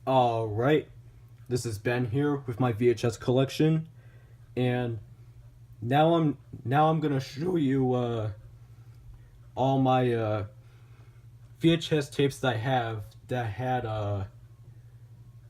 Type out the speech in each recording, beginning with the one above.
Alright, this is Ben here with my VHS collection, and now I'm gonna show you all my VHS tapes that I have that had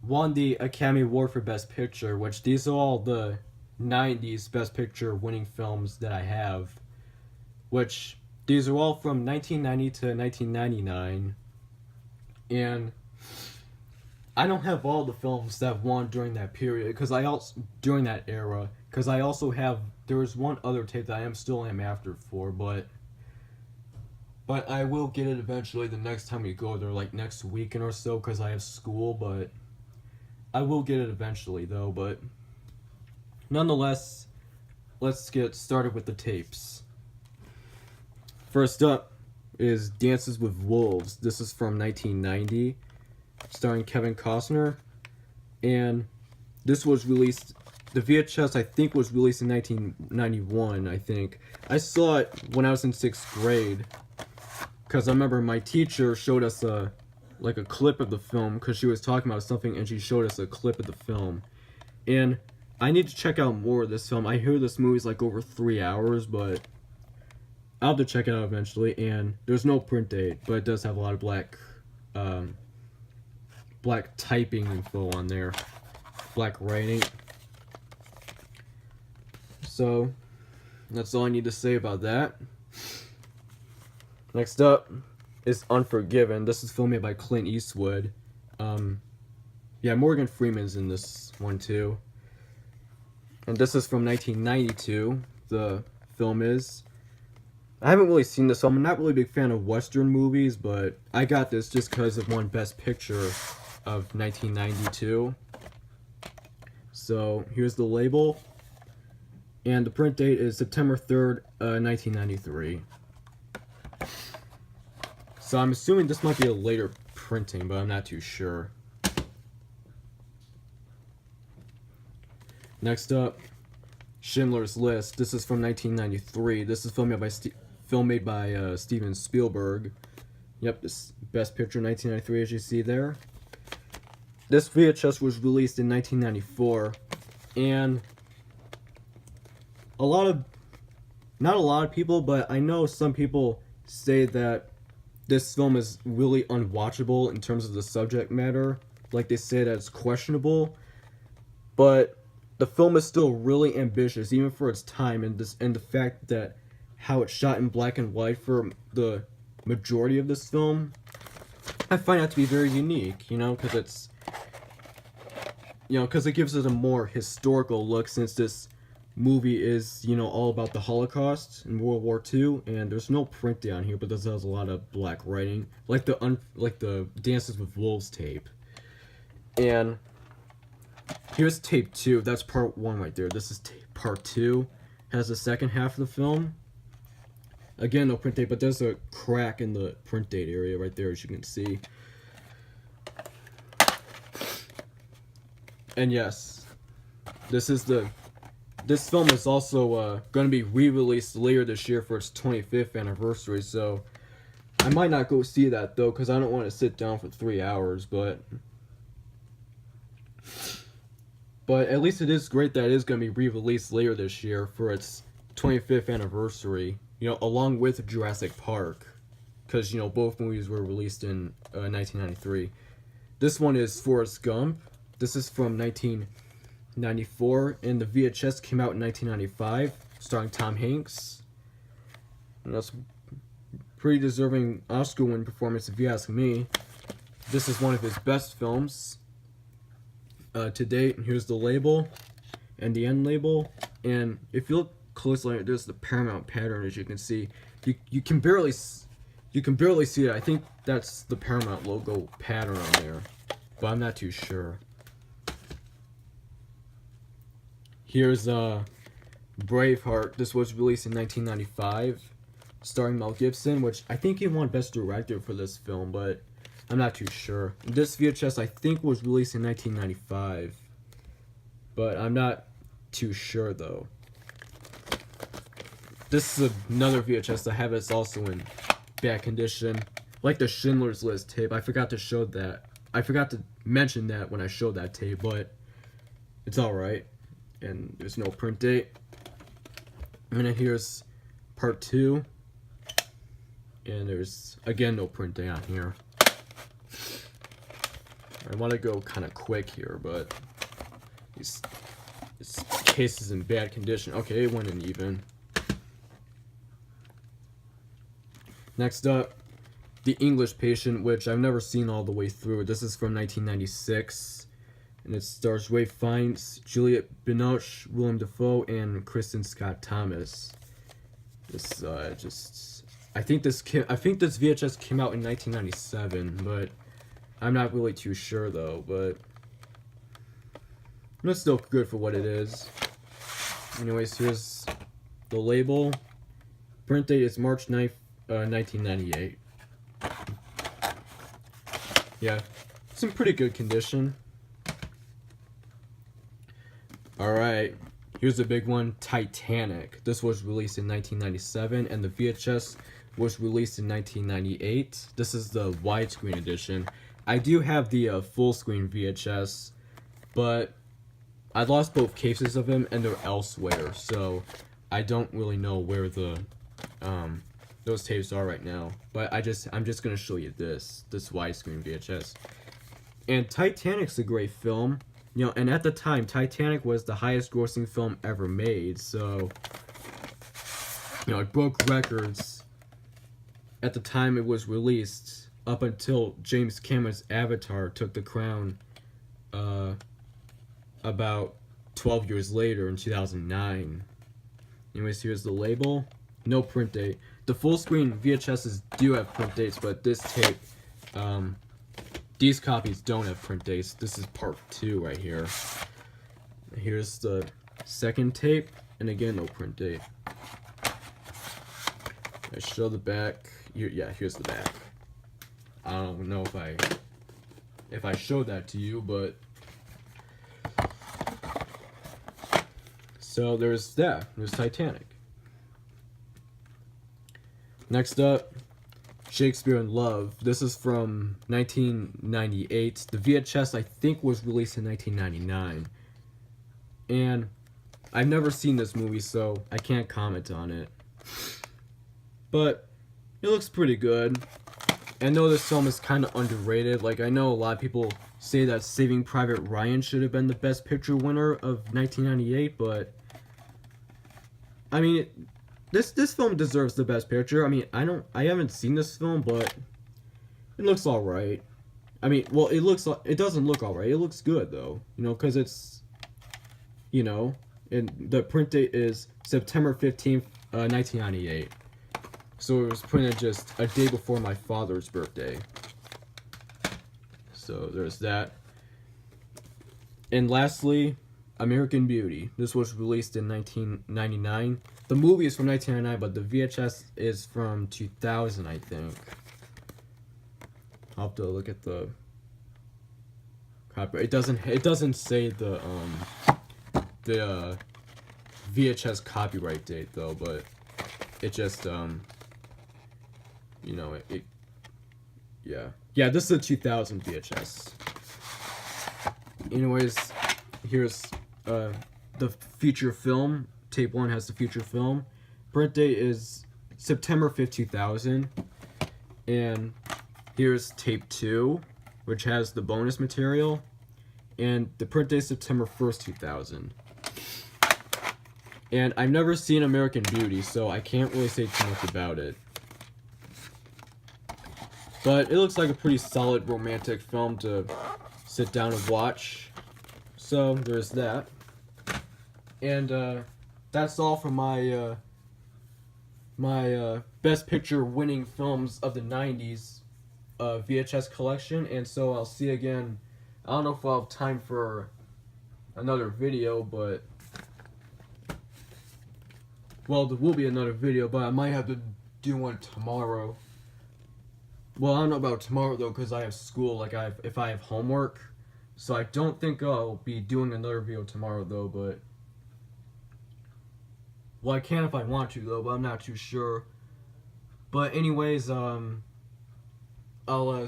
won the Academy Award for Best Picture, which these are all the 90s Best Picture winning films that I have, which these are all from 1990 to 1999, and I don't have all the films that won during that period because I also during that era because I also have there was one other tape that I am still am after for, but I will get it eventually the next time we go there, like next weekend or so, because I have school. But I will get it eventually though. But nonetheless, let's get started with the tapes. First up is Dances with Wolves. This is from 1990. Starring Kevin Costner, and this was released. The VHS I think was released in 1991. I think I saw it when I was in 6th grade, because I remember my teacher showed us a clip of the film because she was talking about something, and she showed us a clip of the film. And I need to check out more of this film. I hear this movie's like over 3 hours, but I'll have to check it out eventually. And there's no print date, but it does have a lot of black typing info on there, black writing. So that's all I need to say about that. Next up is Unforgiven. This is filmed by Clint Eastwood. Yeah, Morgan Freeman's in this one too. And this is from 1992. The film is. I haven't really seen this, so I'm not really a big fan of Western movies, but I got this just because it won Best Picture of 1992. So here's the label, and the print date is September 3rd, 1993. So I'm assuming this might be a later printing, but I'm not too sure. Next up, Schindler's List. This is from 1993. This is filmed by Steven Spielberg. Yep, this Best Picture 1993, as you see there. This VHS was released in 1994, and not a lot of people, but I know some people say that this film is really unwatchable in terms of the subject matter. Like, they say that it's questionable, but the film is still really ambitious, even for its time, and the fact that how it's shot in black and white for the majority of this film, I find that to be very unique, because it gives it a more historical look, since this movie is, all about the Holocaust and World War II, and there's no print down here, but this has a lot of black writing, like the Dances with Wolves tape. And here's tape 2. That's part 1 right there. This is part 2. Has the second half of the film. Again, no print date, but there's a crack in the print date area right there, as you can see. And yes, this film is also going to be re-released later this year for its 25th anniversary, so I might not go see that though, because I don't want to sit down for 3 hours, but at least it is great that it is going to be re-released later this year for its 25th anniversary, along with Jurassic Park, because both movies were released in 1993. This one is Forrest Gump. This is from 1994, and the VHS came out in 1995, starring Tom Hanks. And that's a pretty deserving Oscar-winning performance, if you ask me. This is one of his best films to date. And here's the label and the end label. And if you look closely, there's the Paramount pattern, as you can see. You can barely see it. I think that's the Paramount logo pattern on there, but I'm not too sure. Here's Braveheart. This was released in 1995, starring Mel Gibson, which I think he won Best Director for this film, but I'm not too sure. This VHS I think was released in 1995, but I'm not too sure though. This is another VHS I have. It's also in bad condition, like the Schindler's List tape. I forgot to show that I forgot to mention that when I showed that tape, but it's alright. And there's no print date. And then here's part 2. And there's, again, no print date on here. I want to go kind of quick here, but this case is in bad condition. Okay, it went in even. Next up, The English Patient, which I've never seen all the way through. This is from 1996, and it stars Ray Fiennes, Juliette Binoche, Willem Dafoe, and Kristen Scott Thomas. This I think this VHS came out in 1997, but I'm not really too sure though. But it's still good for what it is. Anyways, here's the label. Print date is March 9th, 1998. Yeah, it's in pretty good condition. Alright, here's a big one, Titanic. This was released in 1997, and the VHS was released in 1998. This is the widescreen edition. I do have the full screen VHS, but I lost both cases of them, and they're elsewhere, so I don't really know where the those tapes are right now. But I'm just gonna show you this widescreen VHS. And Titanic's a great film, you know. And at the time, Titanic was the highest-grossing film ever made. So, you know, it broke records at the time it was released, up until James Cameron's Avatar took the crown. About 12 years later in 2009. Anyways, here's the label. No print date. The full screen VHSs do have print dates, but this tape, these copies don't have print dates. This is part 2 right here. Here's the second tape, and again, no print date. I show the back. Yeah, here's the back. I don't know if I showed that to you, but so there's that. There's Titanic. Next up, Shakespeare in Love. This is from 1998. The VHS, I think, was released in 1999. And I've never seen this movie, so I can't comment on it. But it looks pretty good. I know this film is kind of underrated. Like, I know a lot of people say that Saving Private Ryan should have been the Best Picture winner of 1998, but I mean, this film deserves the Best Picture. I mean, I haven't seen this film, but it looks all right. I mean, well, it doesn't look all right. It looks good though, you know, because it's, you know, and the print date is September 15th, 1998. So it was printed just a day before my father's birthday. So there's that. And lastly, American Beauty. This was released in 1999. The movie is from 1999, but the VHS is from 2000, I think. I'll have to look at the copyright. It doesn't say the VHS copyright date though, but it just you know, yeah, this is a 2000 VHS. Anyways, here's the feature film. Tape 1 has the feature film. Print date is September 5th, 2000. And here's tape 2, which has the bonus material. And the print date is September 1st, 2000. And I've never seen American Beauty, so I can't really say too much about it. But it looks like a pretty solid romantic film to sit down and watch. So there's that. And that's all for my Best Picture winning films of the 90s VHS collection. And so I'll see you again. I don't know if I'll have time for another video, but well, there will be another video, but I might have to do one tomorrow. Well, I don't know about tomorrow though, because I have school. Like if I have homework, so I don't think I'll be doing another video tomorrow though. But well, I can if I want to though, but I'm not too sure. But anyways, I'll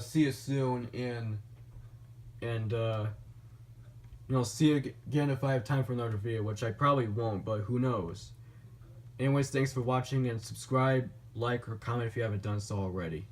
see you soon, and and see you again if I have time for another video, which I probably won't, but who knows. Anyways, thanks for watching, and subscribe, like, or comment if you haven't done so already.